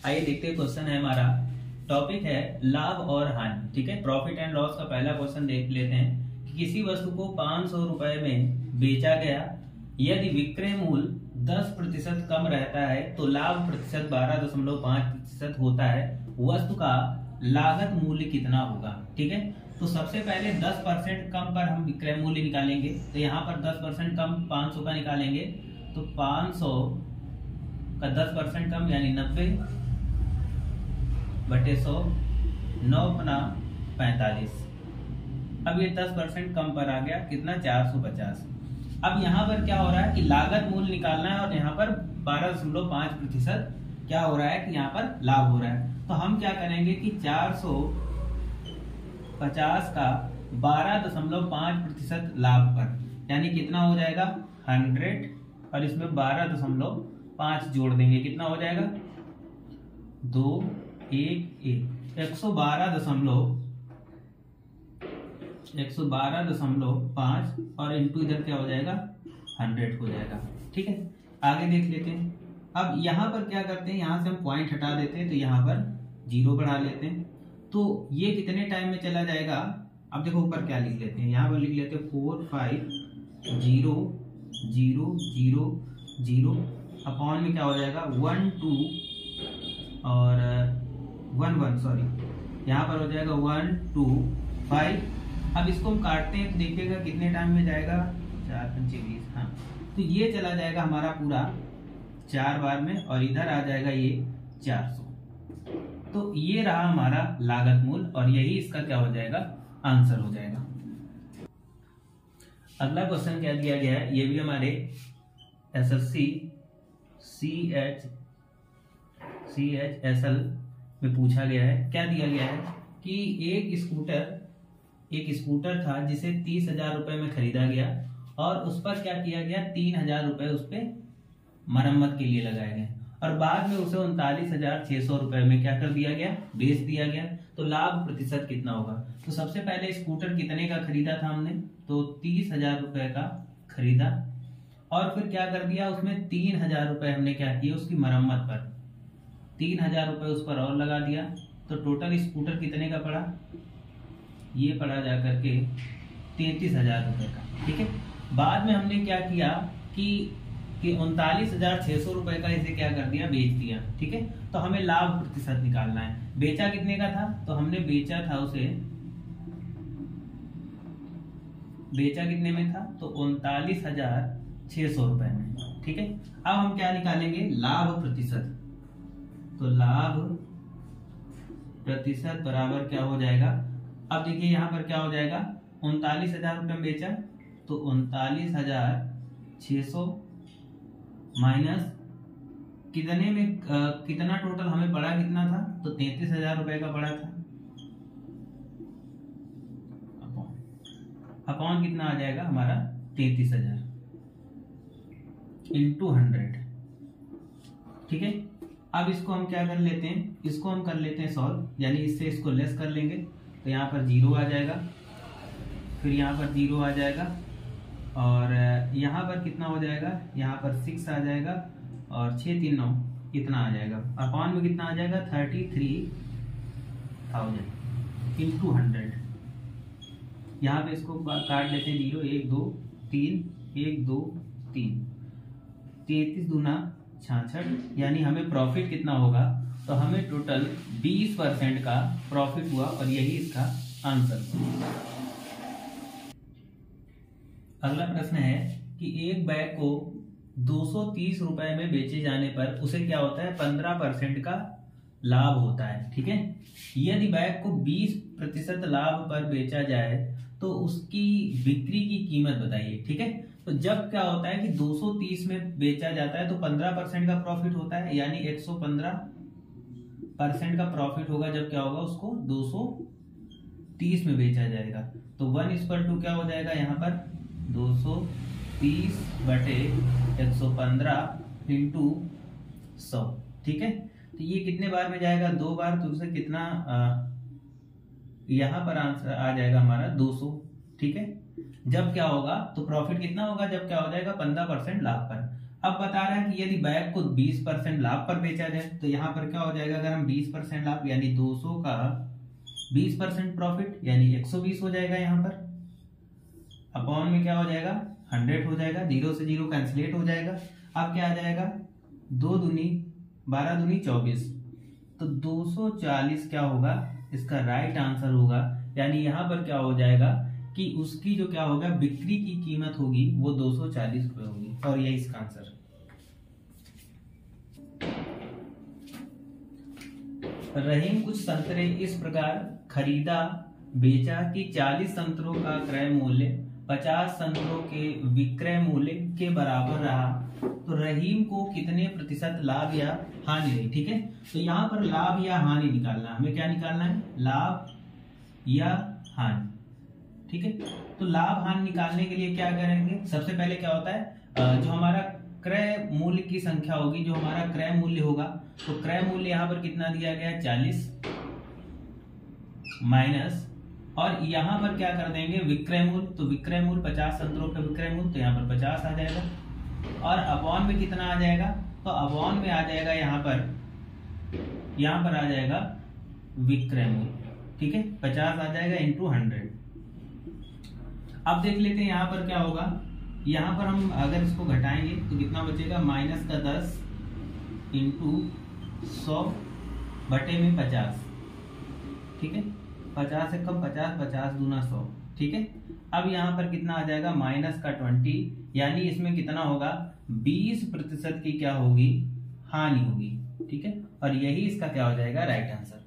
आइए देखते हैं, क्वेश्चन है हमारा, टॉपिक है लाभ और हानि। ठीक है, प्रॉफिट एंड लॉस का पहला क्वेश्चन देख लेते हैं कि किसी वस्तु को 500 रुपए में बेचा गया, यदि विक्रय मूल्य 10% कम रहता है तो लाभ प्रतिशत 12.5% होता है, वस्तु का लागत मूल्य कितना होगा। ठीक है, तो सबसे पहले 10% कम पर हम विक्रय मूल्य निकालेंगे। तो यहाँ पर 10% कम 500 का निकालेंगे, तो 500 का 10% कम यानी 90/100, 9×45। अब ये 10% कम पर आ गया, कितना, 450। अब यहाँ पर क्या हो रहा है कि लागत मूल्य निकालना है और यहाँ पर 12.5% क्या हो रहा है कि यहाँ पर लाभ हो रहा है। तो हम क्या करेंगे कि 450 का 12.5% लाभ पर, यानी कितना हो जाएगा 100, और इसमें 12.5 जोड़ देंगे, कितना हो जाएगा 112.5 और इंटू इधर क्या हो जाएगा 100 हो जाएगा। ठीक है, आगे देख लेते हैं। अब यहाँ पर क्या करते हैं, यहाँ से हम पॉइंट हटा देते हैं, तो यहाँ पर 0 बढ़ा लेते हैं। तो ये कितने टाइम में चला जाएगा, अब देखो ऊपर क्या लिख लेते हैं, यहाँ पर लिख लेते हैं 4 5 0 0 0 0 अपॉन में क्या हो जाएगा 1 2 और 1 1, सॉरी यहाँ पर हो जाएगा 1 2 5। अब इसको हम काटते हैं तो देखिएगा कितने टाइम में जाएगा, 4 5 20, हाँ, तो ये चला जाएगा हमारा पूरा 4 बार में, और इधर आ जाएगा ये 400। तो ये रहा हमारा लागत मूल्य, और यही इसका क्या हो जाएगा, आंसर हो जाएगा। अगला क्वेश्चन क्या दिया गया है, ये भी हमारे एसएससी CHSL में पूछा गया है। क्या दिया गया है कि एक स्कूटर था जिसे 30,000 रुपए में खरीदा गया, और उस पर क्या किया गया, 3,000 रुपए उस पर मरम्मत के लिए लगाए गए, और बाद में उसे 39,600 रुपए में क्या कर दिया गया, बेच दिया गया। तो लाभ प्रतिशत कितना होगा। तो सबसे पहले स्कूटर कितने का खरीदा था हमने, तो 30,000 रुपए का खरीदा, और फिर क्या कर दिया, उसमें 3,000 रुपए हमने क्या किया, उसकी मरम्मत पर 3,000 रुपए उस पर और लगा दिया। तो टोटल स्कूटर कितने का पड़ा, ये पड़ा जाकर के 33,000 रुपए का। ठीक है, बाद में हमने क्या किया कि 39,600 रुपए का इसे क्या कर दिया, बेच दिया। ठीक है, तो हमें लाभ प्रतिशत निकालना है। बेचा कितने का था, तो हमने बेचा था उसे, बेचा कितने में था, तो 39,600 रुपए में। ठीक है, अब हम क्या निकालेंगे, लाभ प्रतिशत। तो लाभ प्रतिशत बराबर क्या हो जाएगा, अब देखिए यहाँ पर क्या हो जाएगा, 39,000 रुपए में बेचा, तो 39,600 माइनस कितने में कितना टोटल हमें पड़ा, कितना था, तो 33,000 रुपए का पड़ा था, अपॉन कितना आ जाएगा हमारा 33,000 इंटू 100। ठीक है, अब इसको हम क्या कर लेते हैं, इसको हम कर लेते हैं सॉल्व, यानी इससे इसको लेस कर लेंगे, तो यहाँ पर 0 आ जाएगा, फिर यहाँ पर 0 आ जाएगा, और यहाँ पर कितना हो जाएगा, यहाँ पर 6 आ जाएगा, और 6 3 9 कितना आ जाएगा, अपॉन में कितना आ जाएगा 33,000 इंटू 100। यहाँ पे इसको काट लेते हैं, 0 1 2 3 1 2 3, 33 दूना 66, यानी हमें प्रॉफिट कितना होगा, तो हमें टोटल 20% का प्रॉफिट हुआ, और यही इसका आंसर हुआ। अगला प्रश्न है कि एक बैग को 230 रुपए में बेचे जाने पर उसे क्या होता है, 15% का लाभ होता है। ठीक है, यदि बैग को 20% लाभ पर बेचा जाए तो उसकी बिक्री की कीमत बताइए। ठीक है, तो जब क्या होता है कि 230 में बेचा जाता है तो 15% का प्रॉफिट होता है, यानी 115% का प्रॉफिट होगा जब क्या होगा, उसको 230 में बेचा जाएगा। तो 1 क्या हो जाएगा, यहाँ पर 230/115 इंटू 100। ठीक है, तो ये कितने बार में जाएगा, 2 बार, तो उसे कितना यहाँ पर आंसर आ जाएगा हमारा 200। ठीक है, जब क्या होगा, तो प्रॉफिट कितना होगा, जब क्या हो जाएगा 15% लाभ पर। अब बता रहा है कि यदि बैग को 20% लाभ पर बेचा जाए तो यहाँ पर क्या हो जाएगा, अगर हम 20% लाभ यानी 200 का 20% प्रॉफिट यानी 120 हो जाएगा, यहाँ पर अपॉन में क्या हो जाएगा 100 हो जाएगा, 0 से 0 कैंसिलेट हो जाएगा। अब क्या आ जाएगा 2 दूनी 12 दूनी 24, तो 240 क्या होगा इसका राइट आंसर होगा। यानी यहाँ पर क्या हो जाएगा कि उसकी जो क्या होगा बिक्री की कीमत होगी वो 240 रुपए होगी, और यही इसका आंसर। रहीम कुछ संतरे इस प्रकार खरीदा बेचा कि 40 संतरों का क्रय मूल्य 50 संतरों के विक्रय मूल्य के बराबर रहा, तो रहीम को कितने प्रतिशत लाभ या हानि रही। ठीक है, तो यहाँ पर लाभ या हानि निकालना, हमें क्या निकालना है, लाभ या हानि। ठीक है, तो लाभ हानि निकालने के लिए क्या करेंगे, सबसे पहले क्या होता है जो हमारा क्रय मूल्य की संख्या होगी, जो हमारा क्रय मूल्य होगा, तो क्रय मूल्य यहाँ पर कितना दिया गया है 40 माइनस, और यहाँ पर क्या कर देंगे विक्रय मूल्य, तो विक्रय मूल्य 50 संतरों का विक्रय मूल्य, तो यहाँ पर 50 आ जाएगा, और अपॉन में कितना आ जाएगा, तो अपॉन में आ जाएगा यहाँ पर आ जाएगा विक्रय मूल्य। ठीक है, 50 आ जाएगा इंटू 100। अब देख लेते हैं यहाँ पर क्या होगा, यहाँ पर हम अगर इसको घटाएंगे तो कितना बचेगा, माइनस का 10 इंटू 100 बटे में 50। ठीक है, 50 से कम 50, 50 दूना 100। ठीक है, अब यहाँ पर कितना आ जाएगा माइनस का 20, यानी इसमें कितना होगा 20% की क्या होगी हानि होगी। ठीक है, और यही इसका क्या हो जाएगा राइट आंसर।